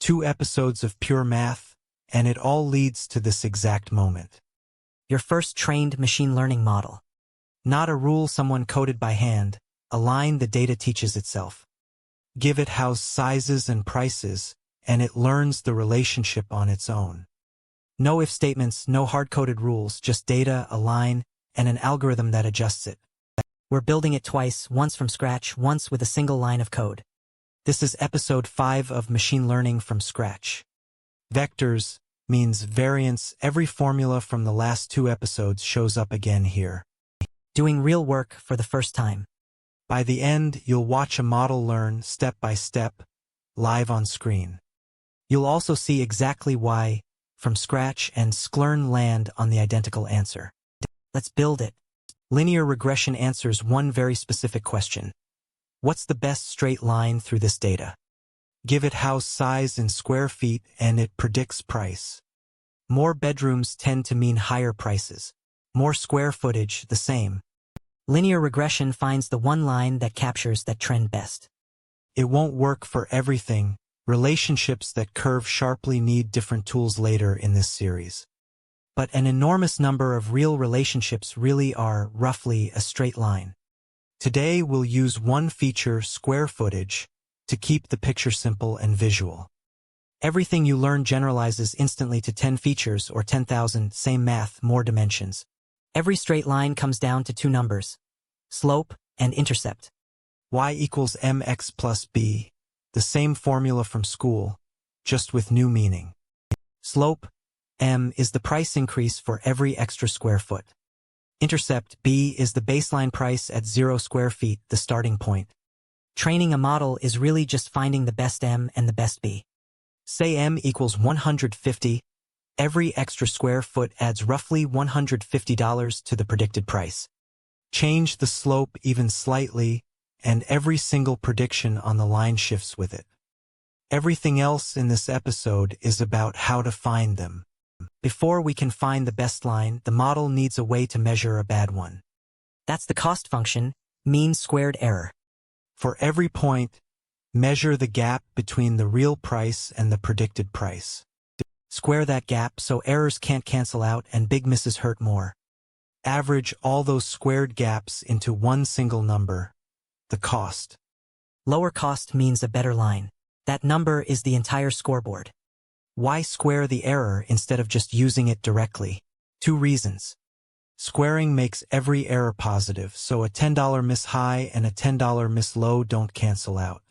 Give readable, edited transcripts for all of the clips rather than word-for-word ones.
2 episodes of pure math, and it all leads to this exact moment. Your first trained machine learning model. Not a rule someone coded by hand, a line the data teaches itself. Give it house sizes and prices, and it learns the relationship on its own. No if statements, no hard-coded rules, just data, a line, and an algorithm that adjusts it. We're building it twice, once from scratch, once with a single line of code. This is episode 5 of Machine Learning from Scratch. Vectors means variance. Every formula from the last 2 episodes shows up again here. Doing real work for the first time. By the end, you'll watch a model learn step by step, live on screen. You'll also see exactly why from scratch and sklearn land on the identical answer. Let's build it. Linear regression answers one very specific question. What's the best straight line through this data? Give it house size in square feet and it predicts price. More bedrooms tend to mean higher prices. More square footage, the same. Linear regression finds the one line that captures that trend best. It won't work for everything. Relationships that curve sharply need different tools later in this series. But an enormous number of real relationships really are, roughly, a straight line. Today we'll use one feature, square footage, to keep the picture simple and visual. Everything you learn generalizes instantly to 10 features or 10,000, same math, more dimensions. Every straight line comes down to 2 numbers, slope and intercept. Y equals mx plus b, the same formula from school, just with new meaning. Slope, m, is the price increase for every extra square foot. Intercept, b, is the baseline price at 0 square feet, the starting point. Training a model is really just finding the best m and the best b. Say m equals 150, every extra square foot adds roughly $150 to the predicted price. Change the slope even slightly, and every single prediction on the line shifts with it. Everything else in this episode is about how to find them. Before we can find the best line, the model needs a way to measure a bad one. That's the cost function, mean squared error. For every point, measure the gap between the real price and the predicted price. Square that gap so errors can't cancel out and big misses hurt more. Average all those squared gaps into one single number, the cost. Lower cost means a better line. That number is the entire scoreboard. Why square the error instead of just using it directly? 2 reasons. Squaring makes every error positive, so a $10 miss high and a $10 miss low don't cancel out.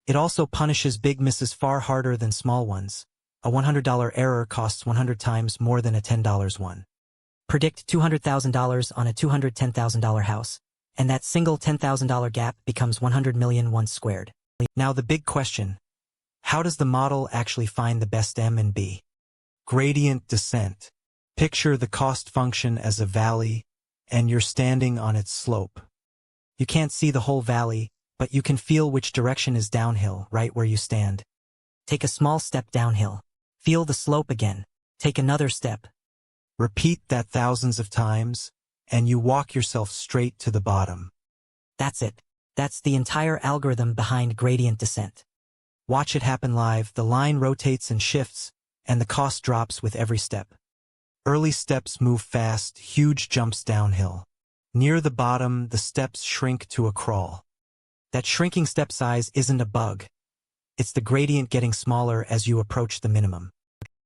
It also punishes big misses far harder than small ones. A $100 error costs 100 times more than a $10 one. Predict $200,000 on a $210,000 house, and that single $10,000 gap becomes 100 million once squared. Now the big question. How does the model actually find the best m and b? Gradient descent. Picture the cost function as a valley, and you're standing on its slope. You can't see the whole valley, but you can feel which direction is downhill, right where you stand. Take a small step downhill. Feel the slope again. Take another step. Repeat that thousands of times, and you walk yourself straight to the bottom. That's it. That's the entire algorithm behind gradient descent. Watch it happen live. The line rotates and shifts, and the cost drops with every step. Early steps move fast, huge jumps downhill. Near the bottom, the steps shrink to a crawl. That shrinking step size isn't a bug. It's the gradient getting smaller as you approach the minimum.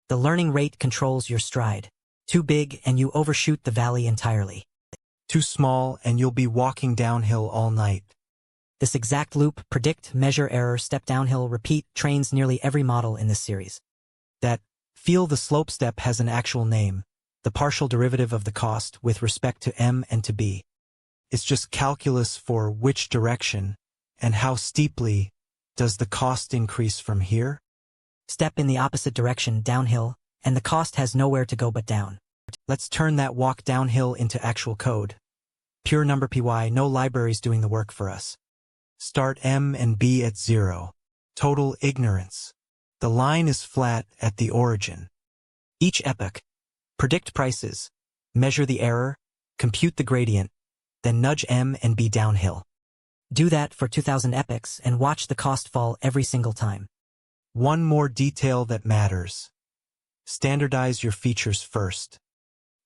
The learning rate controls your stride. Too big and you overshoot the valley entirely. Too small and you'll be walking downhill all night. This exact loop, predict, measure error, step downhill, repeat, trains nearly every model in this series. That feel the slope step has an actual name, the partial derivative of the cost with respect to m and to b. It's just calculus for which direction and how steeply does the cost increase from here. Step in the opposite direction, downhill, and the cost has nowhere to go but down. Let's turn that walk downhill into actual code. Pure NumPy, no libraries doing the work for us. Start m and b at 0. Total ignorance. The line is flat at the origin. Each epoch. Predict prices. Measure the error. Compute the gradient. Then nudge m and b downhill. Do that for 2000 epochs and watch the cost fall every single time. One more detail that matters. Standardize your features first.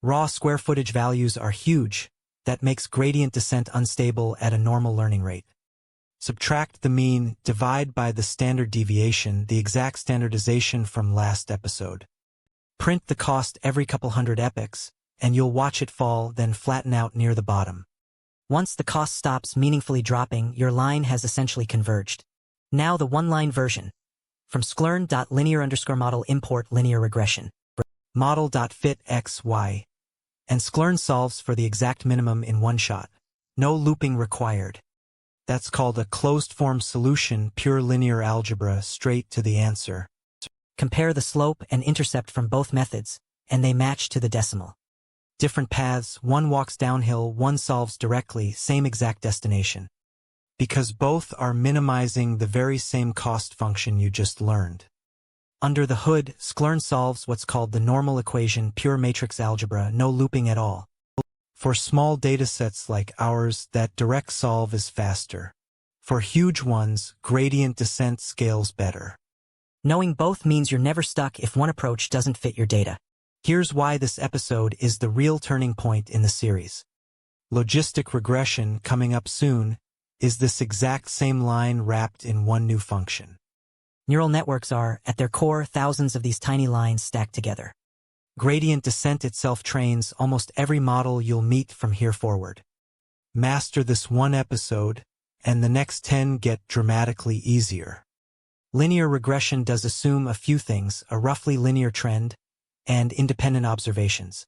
Raw square footage values are huge. That makes gradient descent unstable at a normal learning rate. Subtract the mean, divide by the standard deviation, the exact standardization from last episode. Print the cost every couple hundred epochs, and you'll watch it fall, then flatten out near the bottom. Once the cost stops meaningfully dropping, your line has essentially converged. Now the one-line version. From sklearn.linear_model import linear regression. Model.fit x, y. And sklearn solves for the exact minimum in one shot. No looping required. That's called a closed-form solution, pure linear algebra, straight to the answer. Compare the slope and intercept from both methods, and they match to the decimal. Different paths, one walks downhill, one solves directly, same exact destination. Because both are minimizing the very same cost function you just learned. Under the hood, sklearn solves what's called the normal equation, pure matrix algebra, no looping at all. For small datasets like ours, that direct solve is faster. For huge ones, gradient descent scales better. Knowing both means you're never stuck if one approach doesn't fit your data. Here's why this episode is the real turning point in the series. Logistic regression, coming up soon, is this exact same line wrapped in one new function. Neural networks are, at their core, thousands of these tiny lines stacked together. Gradient descent itself trains almost every model you'll meet from here forward. Master this one episode, and the next 10 get dramatically easier. Linear regression does assume a few things, a roughly linear trend, and independent observations.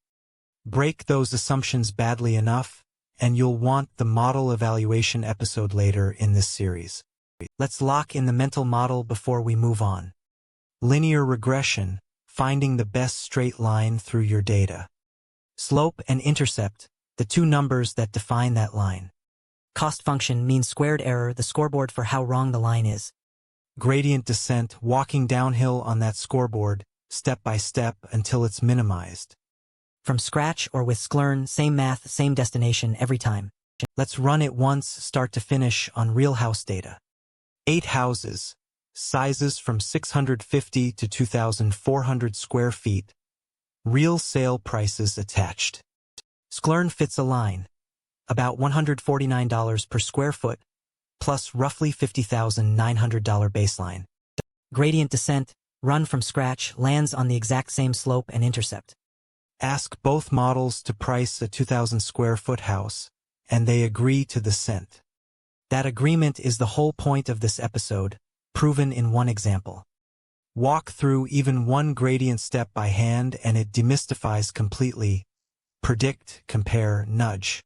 Break those assumptions badly enough, and you'll want the model evaluation episode later in this series. Let's lock in the mental model before we move on. Linear regression, finding the best straight line through your data. Slope and intercept, the two numbers that define that line. Cost function, mean squared error, the scoreboard for how wrong the line is. Gradient descent, walking downhill on that scoreboard, step by step until it's minimized. From scratch or with sklearn, same math, same destination every time. Let's run it once, start to finish, on real house data. 8 houses, sizes from 650 to 2,400 square feet, real sale prices attached. Sklearn fits a line, about $149 per square foot, plus roughly $50,900 baseline. Gradient descent, run from scratch, lands on the exact same slope and intercept. Ask both models to price a 2,000 square foot house, and they agree to the cent. That agreement is the whole point of this episode, proven in one example. Walk through even one gradient step by hand and it demystifies completely. Predict, compare, nudge.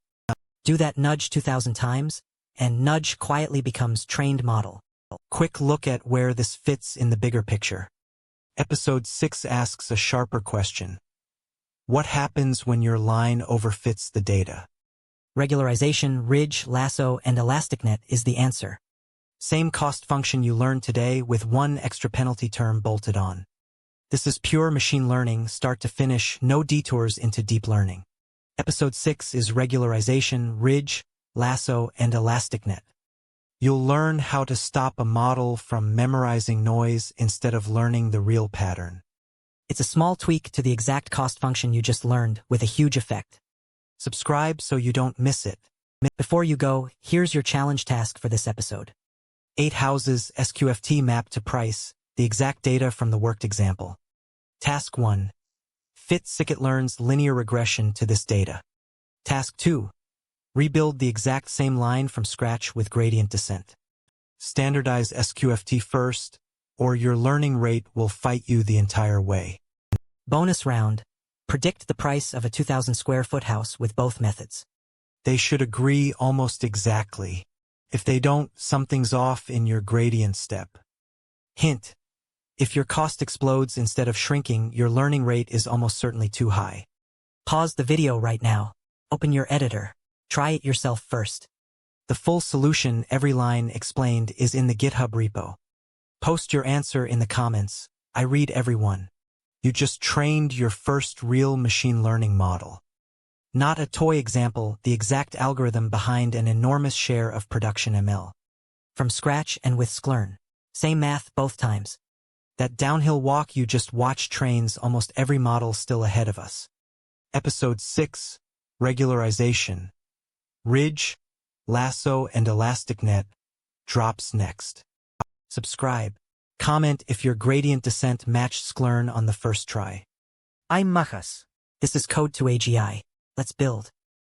Do that nudge 2,000 times, and nudge quietly becomes trained model. Quick look at where this fits in the bigger picture. Episode 6 asks a sharper question. What happens when your line overfits the data? Regularization, ridge, lasso, and elasticnet is the answer. Same cost function you learned today with one extra penalty term bolted on. This is pure machine learning, start to finish, no detours into deep learning. Episode 6 is regularization, ridge, lasso, and elasticnet. You'll learn how to stop a model from memorizing noise instead of learning the real pattern. It's a small tweak to the exact cost function you just learned with a huge effect. Subscribe so you don't miss it. Before you go, here's your challenge task for this episode. 8 houses, SQFT map to price, the exact data from the worked example. Task 1. Fit scikit-learn's linear regression to this data. Task 2. Rebuild the exact same line from scratch with gradient descent. Standardize SQFT first, or your learning rate will fight you the entire way. Bonus round. Predict the price of a 2,000 square foot house with both methods. They should agree almost exactly. If they don't, something's off in your gradient step. Hint. If your cost explodes instead of shrinking, your learning rate is almost certainly too high. Pause the video right now. Open your editor. Try it yourself first. The full solution, every line explained, is in the GitHub repo. Post your answer in the comments. I read every one. You just trained your first real machine learning model. Not a toy example, the exact algorithm behind an enormous share of production ML. From scratch and with sklearn. Same math both times. That downhill walk you just watched trains almost every model still ahead of us. Episode 6, Regularization. Ridge, Lasso, and Elastic Net drops next. Subscribe. Comment if your gradient descent matched sklearn on the first try. I'm Machas. This is CodeToAGI. Let's build.